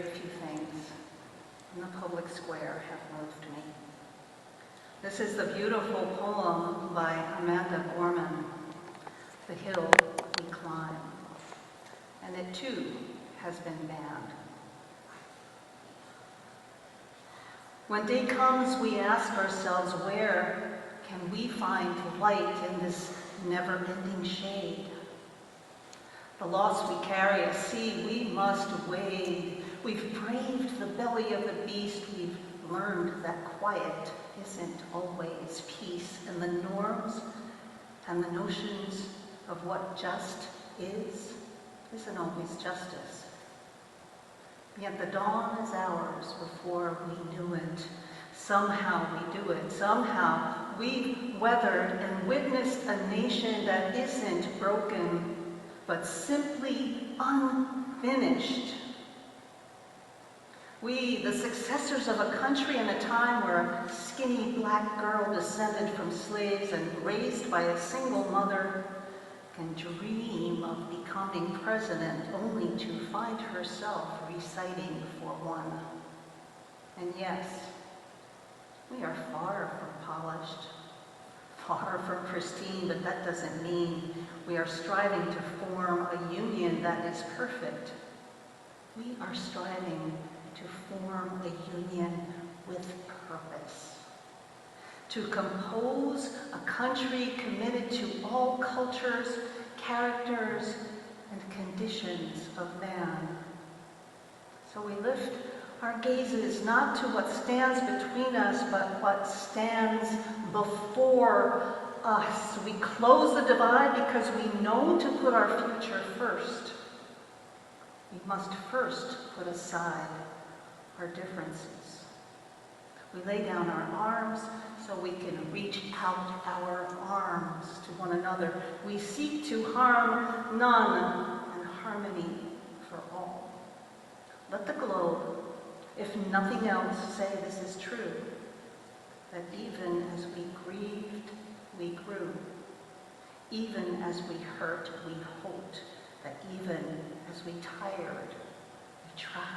very few things in the public square have moved me. This is the beautiful poem by Gorman, "The Hill We Climb," and it too has been banned. When day comes, we ask ourselves, where can we find light in this never-ending shade? The loss we carry at sea, we must wade. We've braved the belly of the beast. We've learned that quiet isn't always peace, and the norms and the notions of what just isn't always justice. Yet the dawn is ours before we knew it. Somehow we do it. Somehow we've weathered and witnessed a nation that isn't broken, but simply unfinished. We, the successors of a country in a time where a skinny black girl descended from slaves and raised by a single mother, can dream of becoming president only to find herself reciting for one. And yes, we are far from polished, far from pristine, but that doesn't mean we are striving to form a union that is perfect. We are striving to form a union with purpose, to compose a country committed to all cultures, characters, and conditions of man. So we lift our gazes not to what stands between us, but what stands before us. We close the divide because we know to put our future first. We must first put aside our differences. We lay down our arms so we can reach out our arms to one another. We seek to harm none and harmony for all. Let the globe, if nothing else, say this is true, that even as we grieved, we grew. Even as we hurt, we hoped. That even as we tired, we tried.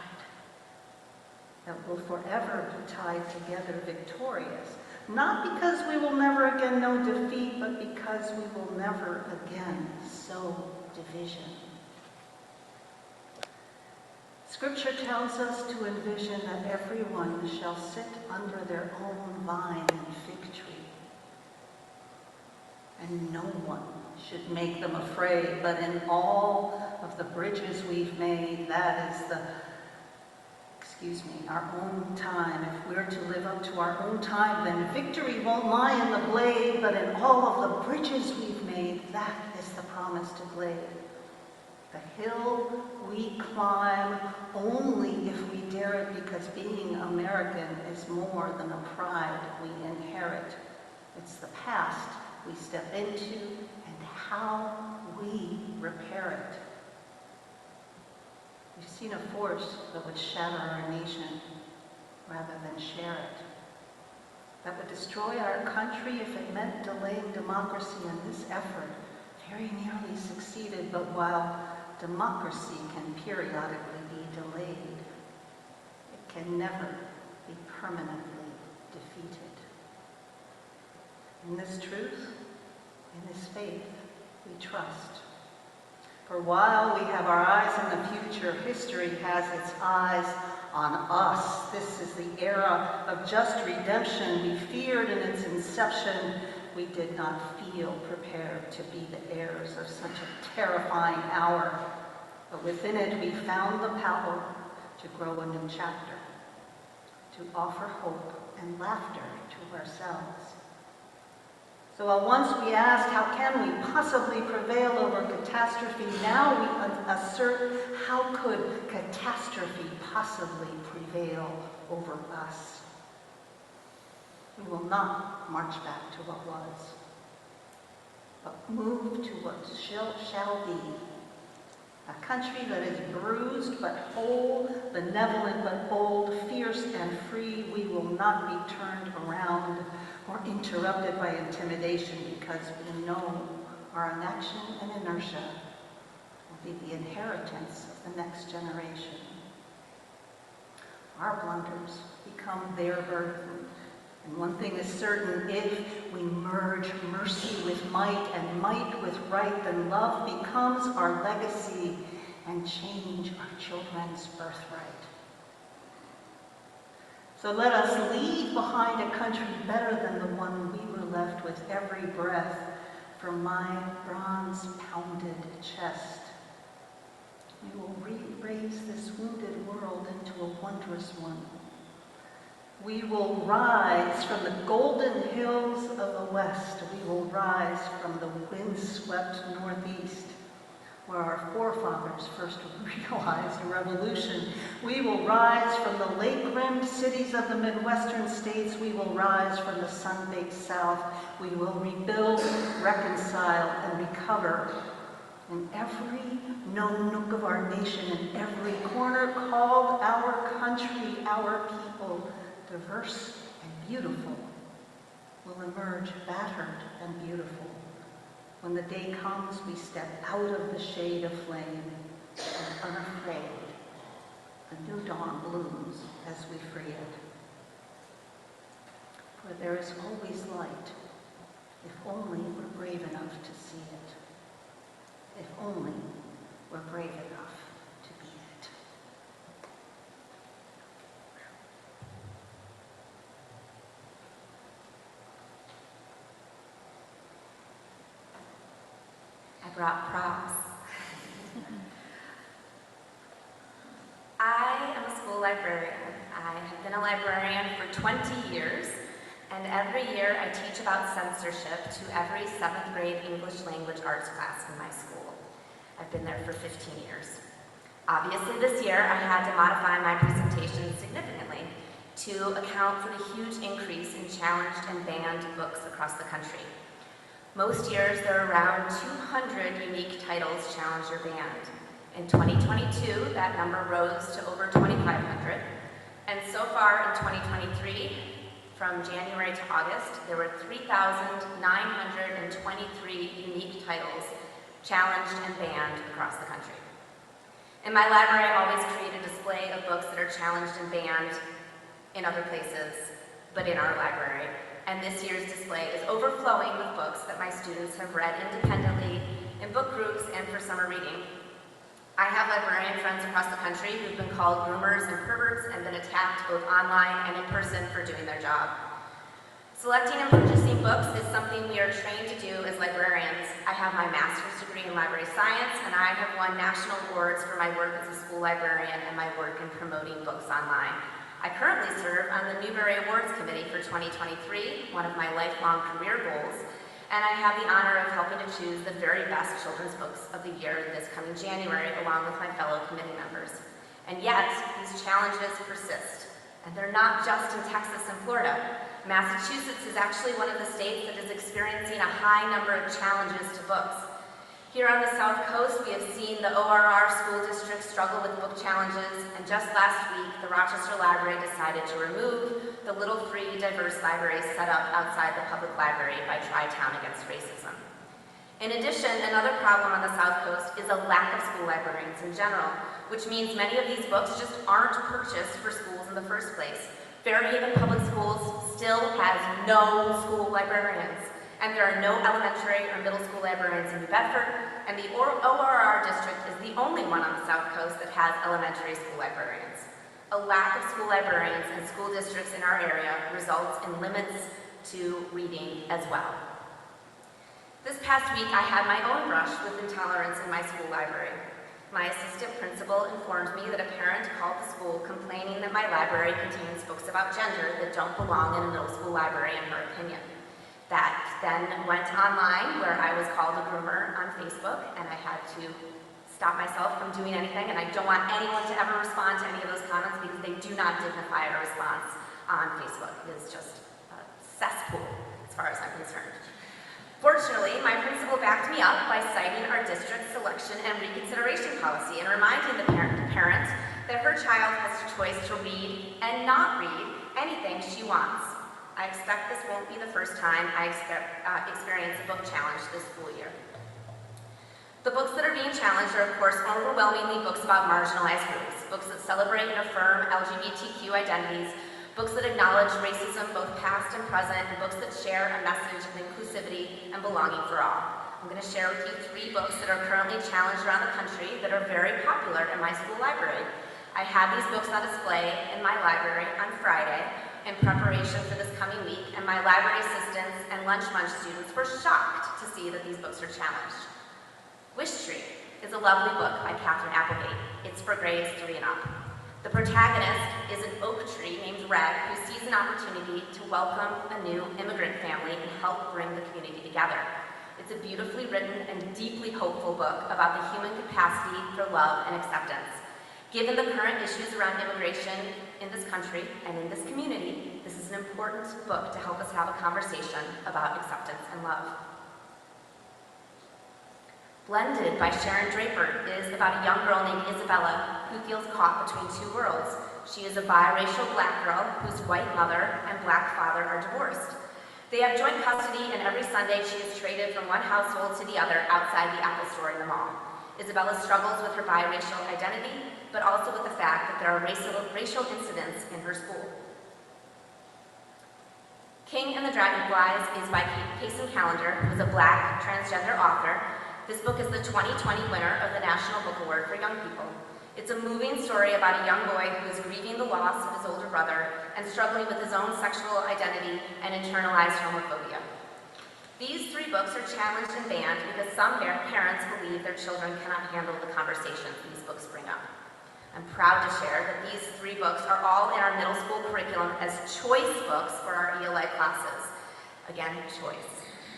That we'll forever be tied together victorious, not because we will never again know defeat, but because we will never again sow division. Scripture tells us to envision that everyone shall sit under their own vine and fig tree, and no one should make them afraid, but in all of the bridges we've made, that is our own time. If we're to live up to our own time, then victory won't lie in the blade, but in all of the bridges we've made, that is the promise to glade. The hill we climb only if we dare it, because being American is more than a pride we inherit. It's the past we step into and how we repair it. We've seen a force that would shatter our nation rather than share it, that would destroy our country if it meant delaying democracy, and this effort very nearly succeeded. But while democracy can periodically be delayed, it can never be permanently defeated. In this truth, in this faith, we trust. For while we have our eyes in the future, history has its eyes on us. This is the era of just redemption we feared in its inception. We did not feel prepared to be the heirs of such a terrifying hour. But within it, we found the power to grow a new chapter, to offer hope and laughter to ourselves. So while once we asked, how can we possibly prevail over catastrophe, now we assert, how could catastrophe possibly prevail over us? We will not march back to what was, but move to what shall be. A country that is bruised but whole, benevolent but bold, fierce and free. We will not be turned around or interrupted by intimidation, because we know our inaction and inertia will be the inheritance of the next generation. our blunders become their burden. And one thing is certain, if we merge mercy with might and might with right, then love becomes our legacy and change our children's birthright. So let us leave behind a country better than the one we were left with every breath from my bronze-pounded chest. We will raise this wounded world into a wondrous one. We will rise from the golden hills of the west. We will rise from the windswept northeast, where our forefathers first realized a revolution. We will rise from the lake-rimmed cities of the Midwestern states. We will rise from the sun-baked South. We will rebuild, reconcile, and recover. In every known nook of our nation, in every corner called our country, our people, diverse and beautiful, will emerge battered and beautiful. When the day comes, we step out of the shade of flame, and unafraid, a new dawn blooms as we free it. For there is always light, if only we're brave enough to see it. If only we're brave enough to be it. I brought props. I am a school librarian. I have been a librarian for 20 years, and every year I teach about censorship to every 7th grade English language arts class in my school. I've been there for 15 years. Obviously this year I had to modify my presentation significantly to account for the huge increase in challenged and banned books across the country. Most years, there are around 200 unique titles challenged or banned. In 2022, that number rose to over 2,500. And so far in 2023, from January to August, there were 3,923 unique titles challenged and banned across the country. In my library, I always create a display of books that are challenged and banned in other places, but in our library. And this year's display is overflowing with books that my students have read independently, in book groups, and for summer reading. I have librarian friends across the country who've been called groomers and perverts and been attacked both online and in person for doing their job. Selecting and purchasing books is something we are trained to do as librarians. I have my master's degree in library science, and I have won national awards for my work as a school librarian and my work in promoting books online. I currently serve on the Newbery Awards Committee for 2023, one of my lifelong career goals, and I have the honor of helping to choose the very best children's books of the year this coming January, along with my fellow committee members. And yet, these challenges persist, and they're not just in Texas and Florida. Massachusetts is actually one of the states that is experiencing a high number of challenges to books. Here on the South Coast, we have seen the ORR school district struggle with book challenges, and just last week, the Rochester Library decided to remove the little free, diverse libraries set up outside the public library by Tri-Town Against Racism. In addition, another problem on the South Coast is a lack of school librarians in general, which means many of these books just aren't purchased for schools in the first place. Fairhaven Public Schools still has no school librarians. And there are no elementary or middle school librarians in New Bedford, and the ORR district is the only one on the South Coast that has elementary school librarians. A lack of school librarians in school districts in our area results in limits to reading as well. This past week, I had my own brush with intolerance in my school library. My assistant principal informed me that a parent called the school complaining that my library contains books about gender that don't belong in a middle school library, in her opinion. That then went online, where I was called a groomer on Facebook, and I had to stop myself from doing anything, and I don't want anyone to ever respond to any of those comments because they do not dignify a response on Facebook. It is just a cesspool, as far as I'm concerned. Fortunately, my principal backed me up by citing our district's selection and reconsideration policy and reminding the parent that her child has a choice to read and not read anything she wants. I expect this won't be the first time I experience a book challenge this school year. The books that are being challenged are, of course, overwhelmingly books about marginalized groups, books that celebrate and affirm LGBTQ identities, books that acknowledge racism both past and present, and books that share a message of inclusivity and belonging for all. I'm going to share with you 3 books that are currently challenged around the country that are very popular in my school library. I had these books on display in my library on Friday in preparation for this coming week, and my library assistants and Lunch Munch students were shocked to see that these books are challenged. Wish Tree is a lovely book by Catherine Applegate. It's for grades 3 and up. The protagonist is an oak tree named Red who sees an opportunity to welcome a new immigrant family and help bring the community together. It's a beautifully written and deeply hopeful book about the human capacity for love and acceptance. Given the current issues around immigration in this country and in this community, this is an important book to help us have a conversation about acceptance and love. Blended by Sharon Draper is about a young girl named Isabella who feels caught between 2 worlds. She is a biracial black girl whose white mother and black father are divorced. They have joint custody, and every Sunday she is traded from one household to the other outside the Apple store in the mall. Isabella struggles with her biracial identity, but also with the fact that there are racial incidents in her school. King and the Dragonflies is by Payson Callender, who is a black transgender author. This book is the 2020 winner of the National Book Award for Young People. It's a moving story about a young boy who is grieving the loss of his older brother and struggling with his own sexual identity and internalized homophobia. These 3 books are challenged and banned because some parents believe their children cannot handle the conversations these books bring up. I'm proud to share that these 3 books are all in our middle school curriculum as choice books for our ELA classes. Again, choice.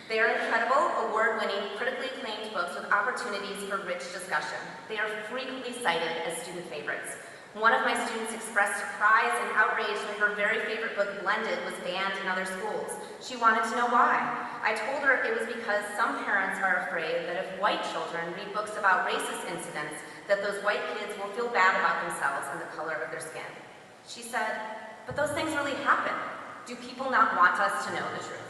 They are incredible, award-winning, critically acclaimed books with opportunities for rich discussion. They are frequently cited as student favorites. One of my students expressed surprise and outrage when her very favorite book, Blended, was banned in other schools. She wanted to know why. I told her it was because some parents are afraid that if white children read books about racist incidents, that those white kids will feel bad about themselves and the color of their skin. She said, "But those things really happen. Do people not want us to know the truth?"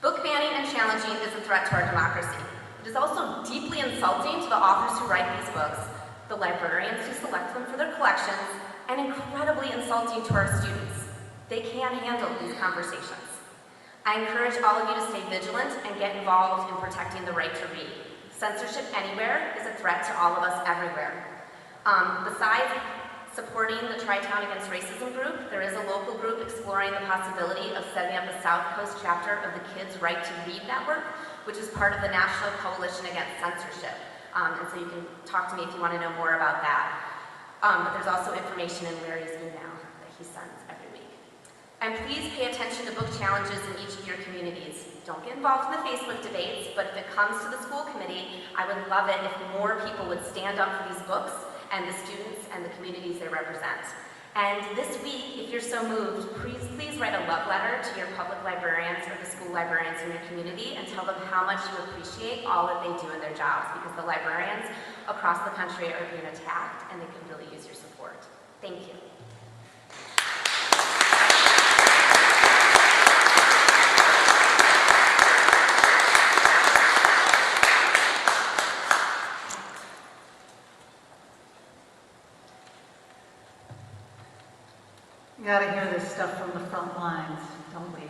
Book banning and challenging is a threat to our democracy. It is also deeply insulting to the authors who write these books, the librarians who select them for their collections, and incredibly insulting to our students. They can't handle these conversations. I encourage all of you to stay vigilant and get involved in protecting the right to read. Censorship anywhere is a threat to all of us everywhere. Besides supporting the Tri-Town Against Racism group, there is a local group exploring the possibility of setting up a South Coast chapter of the Kids Right to Read Network, which is part of the National Coalition Against Censorship. And so you can talk to me if you want to know more about that. But there's also information in Larry's email that he sends every week. And please pay attention to book challenges in each of your communities. Don't get involved in the Facebook debates, but if it comes to the school committee, I would love it if more people would stand up for these books and the students and the communities they represent. And this week, if you're so moved, please write a love letter to your public librarians or the school librarians in your community and tell them how much you appreciate all that they do in their jobs, because the librarians across the country are being attacked and they could really use your support. Thank you. We gotta hear this stuff from the front lines, don't we?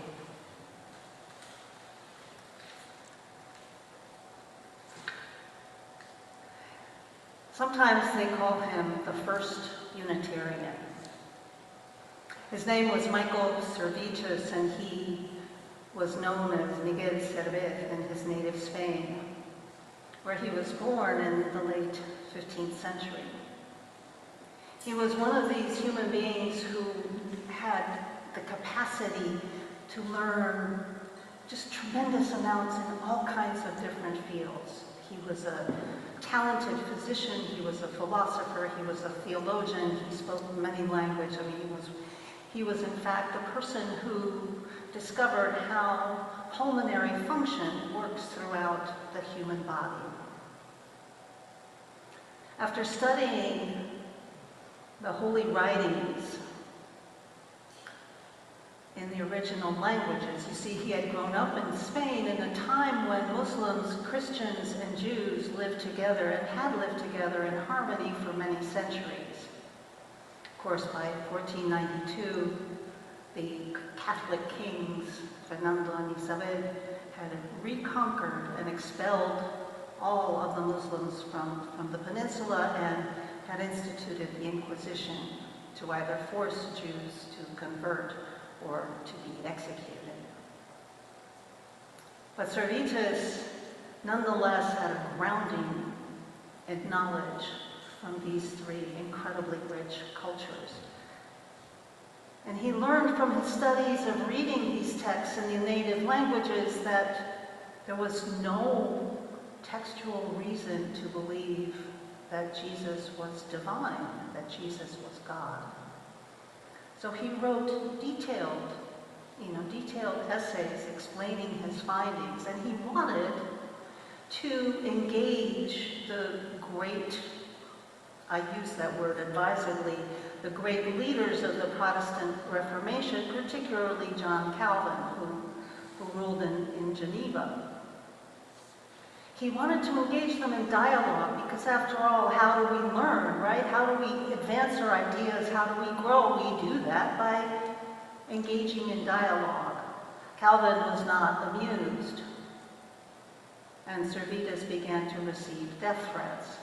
Sometimes they call him the first Unitarian. His name was Michael Servetus, and he was known as Miguel Servet in his native Spain, where he was born in the late 15th century. He was one of these human beings who had the capacity to learn just tremendous amounts in all kinds of different fields. He was a talented physician, he was a philosopher, he was a theologian, he spoke many languages. I mean, he was in fact the person who discovered how pulmonary function works throughout the human body. After studying the holy writings in in the original languages. You see, he had grown up in Spain in a time when Muslims, Christians, and Jews lived together and had lived together in harmony for many centuries. Of course, by 1492, the Catholic kings, Fernando and Isabel, had reconquered and expelled all of the Muslims from the peninsula and had instituted the Inquisition to either force Jews to convert or to be executed. But Cervantes nonetheless had a grounding in knowledge from these three incredibly rich cultures. And he learned from his studies of reading these texts in the native languages that there was no textual reason to believe that Jesus was divine, that Jesus was God. So he wrote detailed essays explaining his findings, and he wanted to engage the great, I use that word advisedly, the great leaders of the Protestant Reformation, particularly John Calvin, who ruled in Geneva. He wanted to engage them in dialogue because, after all, how do we learn, right? How do we advance our ideas? How do we grow? We do that by engaging in dialogue. Calvin was not amused, and Cervantes began to receive death threats.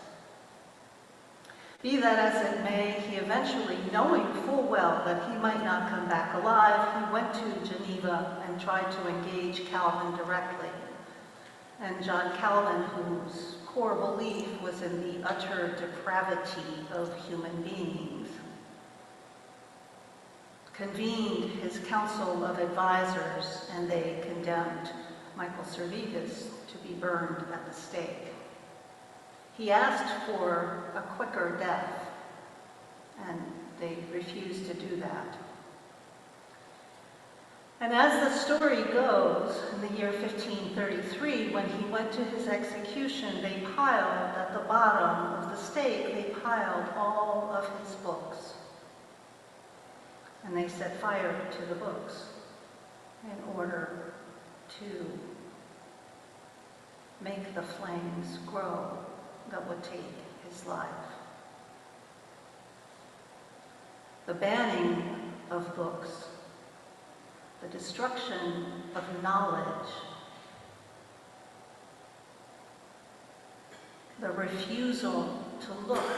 Be that as it may, he eventually, knowing full well that he might not come back alive, he went to Geneva and tried to engage Calvin directly. And John Calvin, whose core belief was in the utter depravity of human beings, convened his council of advisors, and they condemned Michael Cervantes to be burned at the stake. He asked for a quicker death, and they refused to do that. And as the story goes, in the year 1533, when he went to his execution, they piled at the bottom of the stake, they piled all of his books. And they set fire to the books in order to make the flames grow that would take his life. The banning of books, the destruction of knowledge, the refusal to look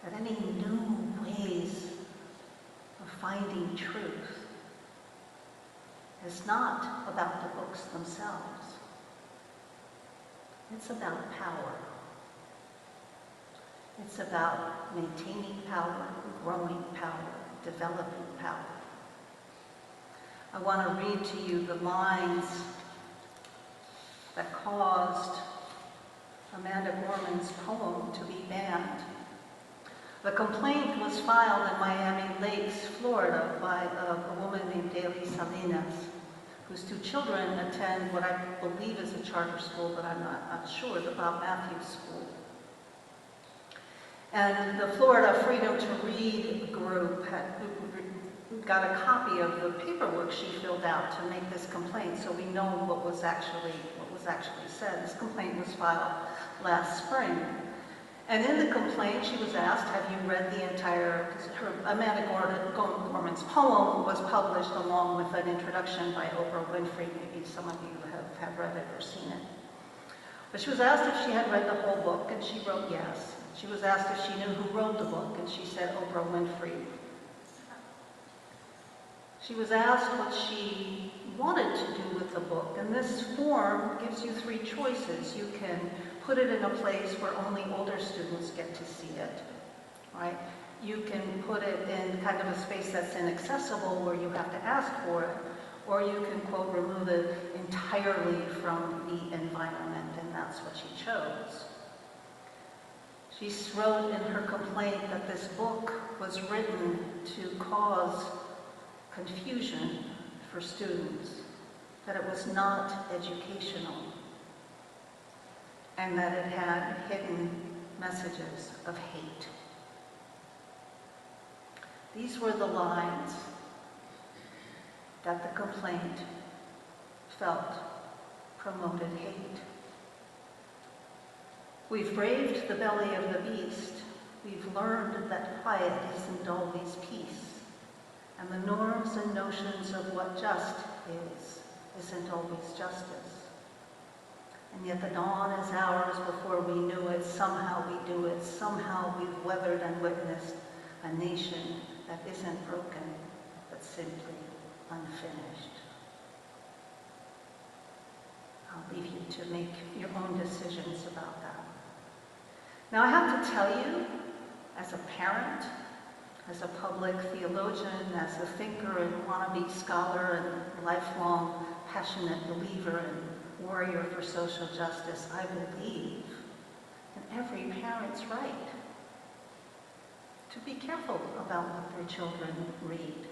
at any new ways of finding truth is not about the books themselves. It's about power. It's about maintaining power, growing power, developing power. I want to read to you the lines that caused Amanda Gorman's poem to be banned. The complaint was filed in Miami Lakes, Florida, by a woman named Daly Salinas, whose two children attend what I believe is a charter school, but I'm not sure, the Bob Matthews School. And the Florida Freedom to Read group got a copy of the paperwork she filled out to make this complaint, so we know what was actually said. This complaint was filed last spring. And in the complaint, she was asked, have you read the entire, Amanda Gorman's poem was published along with an introduction by Oprah Winfrey. Maybe some of you have read it or seen it. But she was asked if she had read the whole book, and she wrote yes. She was asked if she knew who wrote the book, and she said Oprah Winfrey. She was asked what she wanted to do with the book, and this form gives you three choices. You can put it in a place where only older students get to see it, right? You can put it in kind of a space that's inaccessible where you have to ask for it, or you can, quote, remove it entirely from the environment, and that's what she chose. She wrote in her complaint that this book was written to cause confusion for students, that it was not educational, and that it had hidden messages of hate. These were the lines that the complaint felt promoted hate. We've braved the belly of the beast. We've learned that quiet isn't always peace, and the norms and notions of what just isn't always justice. And yet the dawn is ours before we knew it. Somehow we do it. Somehow we've weathered and witnessed a nation that isn't broken, but simply unfinished. I'll leave you to make your own decisions about that. Now I have to tell you, as a parent, as a public theologian, as a thinker and wannabe scholar and lifelong passionate believer and warrior for social justice, I believe in every parent's right to be careful about what their children read.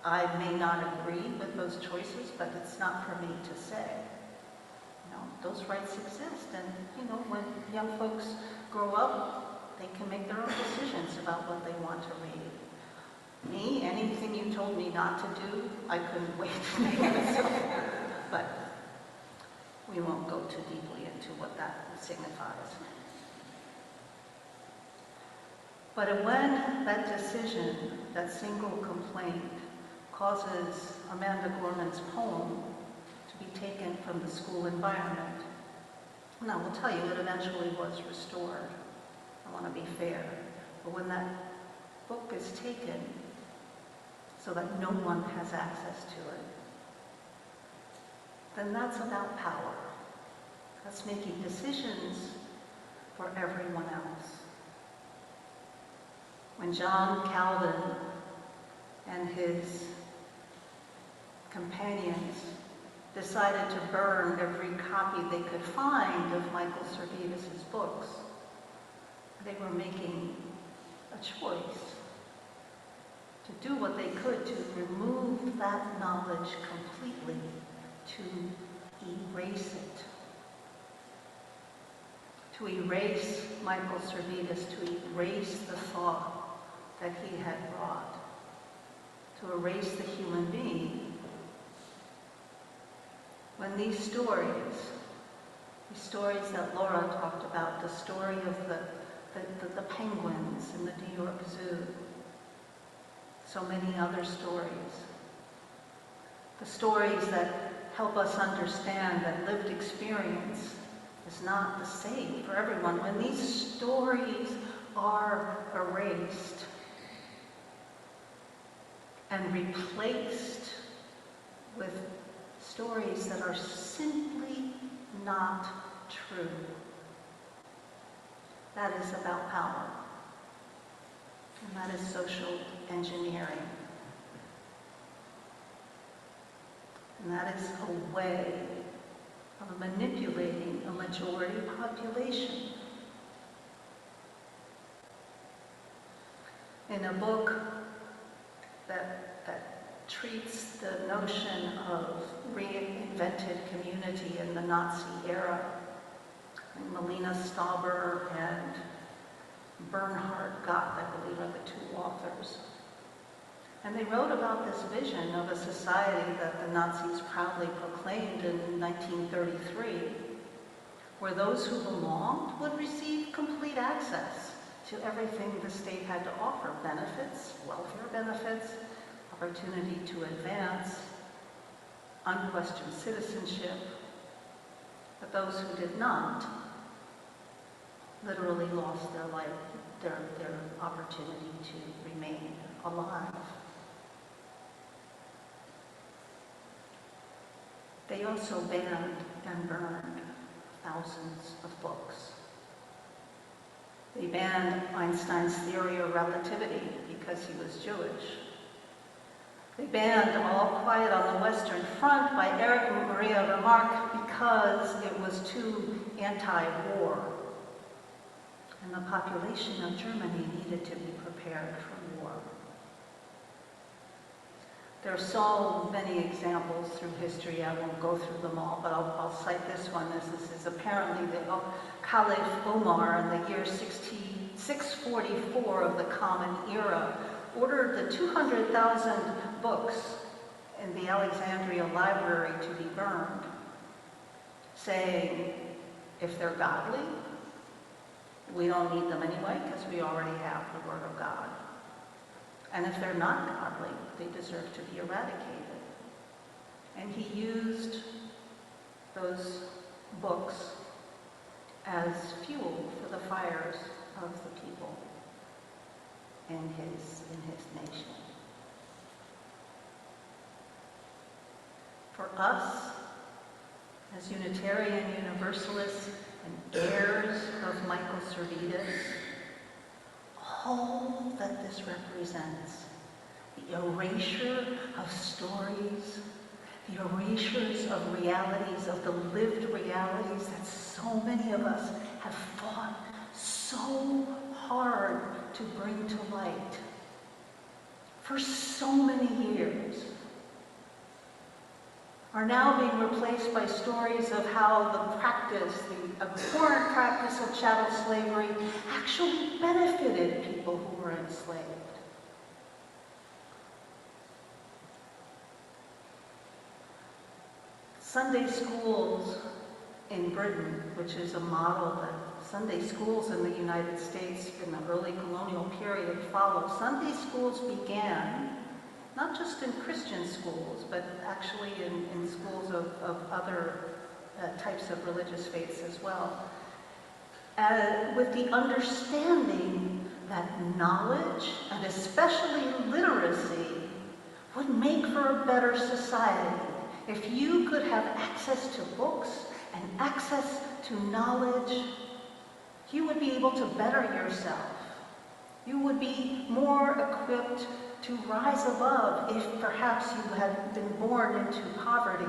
I may not agree with those choices, but it's not for me to say. Those rights exist, and when young folks grow up, they can make their own decisions about what they want to read. Me, anything you told me not to do, I couldn't wait to make myself. But we won't go too deeply into what that signifies. But when that decision, that single complaint, causes Amanda Gorman's poem to be taken from the school environment, and I will tell you, it eventually was restored. I want to be fair. But when that book is taken so that no one has access to it, then that's about power. That's making decisions for everyone else. When John Calvin and his companions decided to burn every copy they could find of Michael Servetus' books, they were making a choice to do what they could to remove that knowledge completely, to erase it. To erase Michael Servetus, to erase the thought that he had brought, to erase the human being. When these stories that Laura talked about, the story of the penguins in the New York Zoo, so many other stories, the stories that help us understand that lived experience is not the same for everyone. When these stories are erased and replaced with stories that are simply not true, that is about power. And that is social engineering. And that is a way of manipulating a majority population. In a book that treats the notion of reinvented community in the Nazi era, Melina Stauber and Bernhard Gott, I believe, are the two authors. And they wrote about this vision of a society that the Nazis proudly proclaimed in 1933, where those who belonged would receive complete access to everything the state had to offer: benefits, welfare benefits, opportunity to advance, unquestioned citizenship. But those who did not literally lost their life, their opportunity to remain alive. They also banned and burned thousands of books. They banned Einstein's theory of relativity because he was Jewish. They banned All Quiet on the Western Front by Erich Maria Remarque because it was too anti-war. And the population of Germany needed to be prepared for war. There are so many examples through history. I won't go through them all, but I'll cite this one. This is apparently the Caliph Omar in the year 644 of the Common Era ordered the 200,000 books in the Alexandria Library to be burned, saying, if they're godly, we don't need them anyway because we already have the Word of God. And if they're not godly, they deserve to be eradicated. And he used those books as fuel for the fires of the people in his nation. For us, as Unitarian Universalists and heirs of Michael Servetus, all that this represents, the erasure of stories, the erasures of realities, of the lived realities that so many of us have fought so hard to bring to light for so many years, are now being replaced by stories of how the practice, the abhorrent practice of chattel slavery, actually benefited people who were enslaved. Sunday schools in Britain, which is a model that Sunday schools in the United States in the early colonial period followed. Sunday schools began not just in Christian schools, but actually in schools of other types of religious faiths as well, with the understanding that knowledge, and especially literacy, would make for a better society. If you could have access to books and access to knowledge, you would be able to better yourself. You would be more equipped to rise above if perhaps you had been born into poverty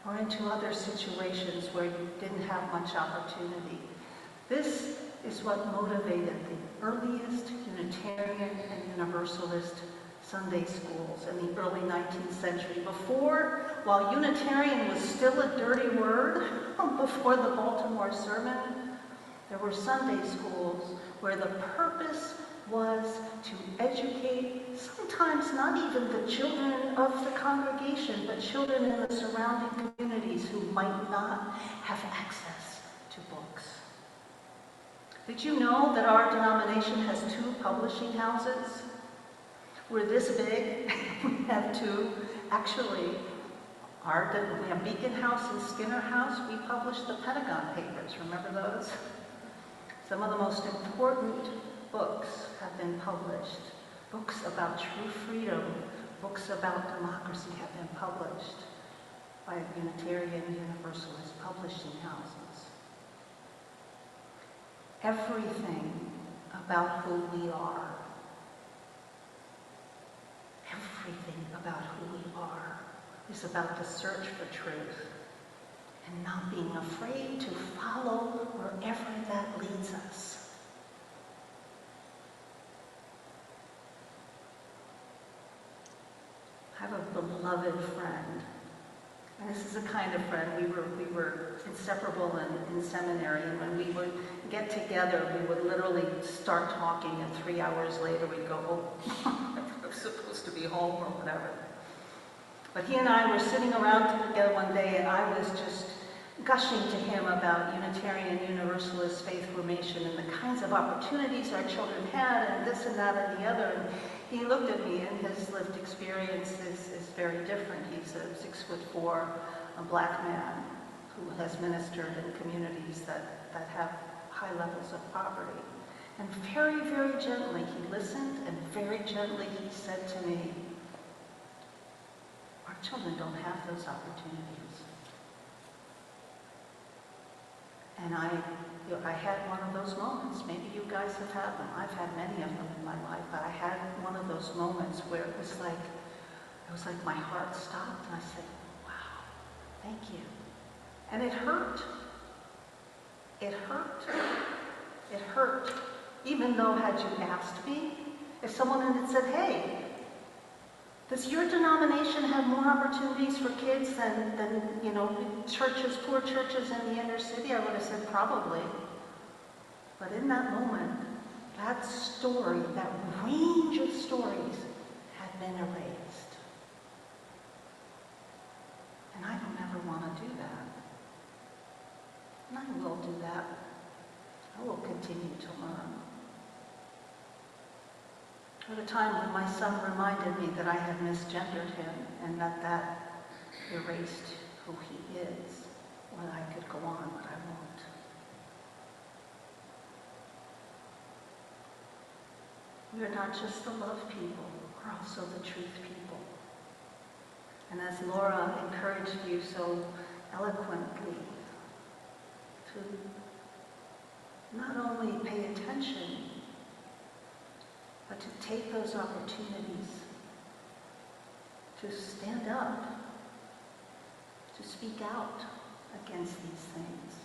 or into other situations where you didn't have much opportunity. This is what motivated the earliest Unitarian and Universalist Sunday schools in the early 19th century. While Unitarian was still a dirty word, before the Baltimore Sermon, there were Sunday schools where the purpose was to educate, sometimes not even the children of the congregation, but children in the surrounding communities who might not have access to books. Did you know that our denomination has 2 publishing houses? We're this big. We have 2. Actually, we have Beacon House and Skinner House. We published the Pentagon Papers. Remember those? Some of the most important books have been published. Books about true freedom, books about democracy have been published by Unitarian Universalist publishing houses. Everything about who we are, everything about who we are is about the search for truth and not being afraid to follow wherever that leads us. I have a beloved friend, and this is the kind of friend we were inseparable in seminary, and when we would get together, we would literally start talking, and 3 hours later we'd go, oh, I was supposed to be home or whatever. But he and I were sitting around together one day, and I was just gushing to him about Unitarian Universalist faith formation and the kinds of opportunities our children had, and this and that and the other. And he looked at me, and his lived experience is very different. He's a 6'4", a black man who has ministered in communities that have high levels of poverty. And very, very gently he listened, and very gently he said to me, our children don't have those opportunities. And I had one of those moments. Maybe you guys have had them. I've had many of them in my life, but I had one of those moments where it was like my heart stopped, and I said, wow, thank you. And it hurt. It hurt. It hurt. Even though, had you asked me, if someone had said, hey, does your denomination have more opportunities for kids than churches, poor churches in the inner city? I would have said probably. But in that moment, that story, that range of stories had been erased. And I don't ever want to do that. And I will do that. I will continue to learn. At a time when my son reminded me that I had misgendered him and that erased who he is, when I could go on, but I won't. We are not just the love people, we're also the truth people. And as Laura encouraged you so eloquently to not only pay attention, but to take those opportunities to stand up, to speak out against these things,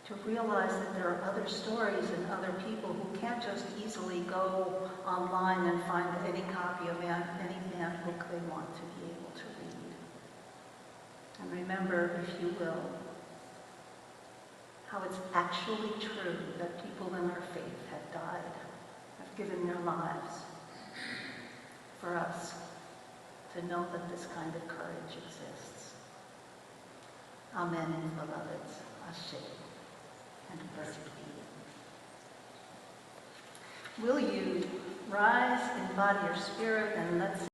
to realize that there are other stories and other people who can't just easily go online and find any copy of any man book they want to be able to read. And remember, if you will, how it's actually true that people in our faith have died, have given their lives for us to know that this kind of courage exists. Amen, and beloveds, Ashe, and blessed be. Will you rise in body or spirit, and let's